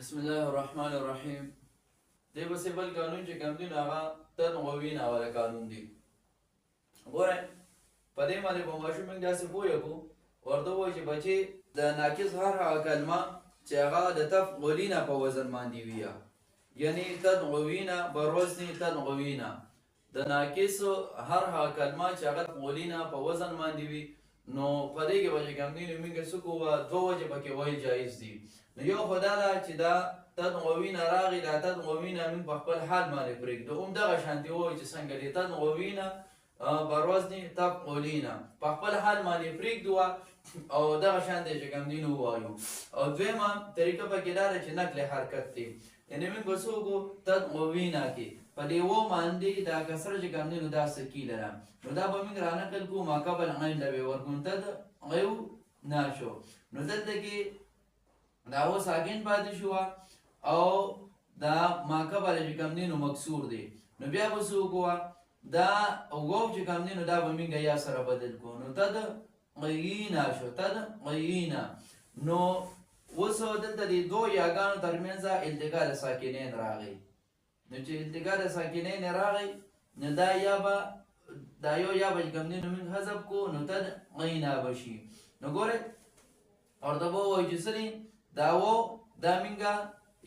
بسم الله الرحمن الرحیم. دی بس بل قانون چې کوم دی نو هغه تنغوي ناوله قانون دی. ګوره په دې باندې به ماشوم موږ داسې پوه کړو ورته ووایي چې بچې د ناقص هر هغه کلمه چې هغه د تفعلین په وزن باندې وي، یعنی تنغوینا بروزنی تنغوینا د ناقص هر هغه کلمه چې هغه تفعلین په وزن باندې وي، نو په دې کې به چې کوم دی نو موږ څه کوو، دوه وجې پکې ویل جایز دي. نو یو خو دا ده چې دا تنغوینا راغی، دا تنغوینا موږ په خپل حال باندې پرېږدو، همدغه شانتې ووایو چې څنګه دی تنغوینا بروزنی تفعلینا په خپل حال باندې پرېږدو او دغه شان دی چې کوم دی نو ووایو. او دویمه طریقه پکې دا ده چې نقل حرکت دی، یعنې موږ به څه وکړو تنغوینا کې په دې و باندې دا کسره چې کوم دی نو دا سکیله ده، نو دا به موږ رانقل کړو ما قبل غین له به ورکړو تدغیو ناشو، نو دلته کې دا و ساکن پاتې شو او دا ما قبل چې کوم دی نو مکسور دی، نو بیا به څه وکړو دا واو چې کوم دی نو دا به موږ یا سره بدل کړو، نو تدغینا شو تدغینا. نو اوس دلته د دوه یاګانو ترمنځ التقاء د ساکنین راغی، نو چې التقاء د ساکنین راغی نو دا یا به دا یو یا به چې کوم دی نو موږ حذف کړو نو تدغینا به شي. نو ګورئ ورته به ووایو چې څه دی دا و دا موږ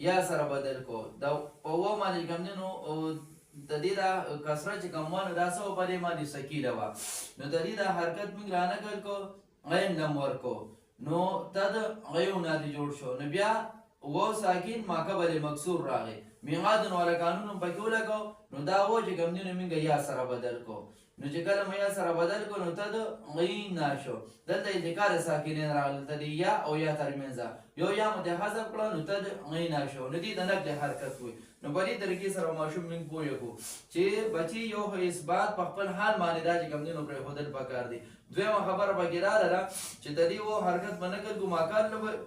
یا سره بدل کړو، دا په و باندې چې کوم دی نو د دې دا کسره چې کوم وه نو دا څه وه په دې باندې سکیله وه، نو د دې دا حرکت موږ رانقل کړو غین لم ورکړو، نو تدغیونا دې جوړ شو، نو بیا و ساکن ما قبل مکسور راغی، میقاتن والا قانون هم پکې ولګاو، نو دا و چې کوم دی نو موږ یا سره بدل کړو، نو چې کله مو یا سره بدل کړو نو تدغینا شو، دلته التقاء د ساکنین راغلی، دلته د یا او یا ترمنځ یو یا مو د حذف کړه نو تدغینا شو، نو دې د نقل حرکت وي. نو په دې طریقې سره ماشوم موږ پوه کړو چې بچي یو اثبات په خپل حال باندې دا چې کوم دی نو پرېښودل پکار دی. دویمه خبره پکې راغله چې د دې و حرکت به نقل کړو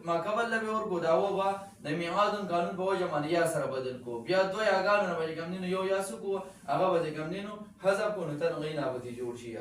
ما قبل له به ورکړو، دا و به د میعادن قانون په وجه باندې یا سره بدل کړو، بیا دوه یاګانو نه به چې کوم دی نو یو یا څه کړو هغه به چې کوم دی نو حذف کړو، نو تنغینا به دې جوړ شي.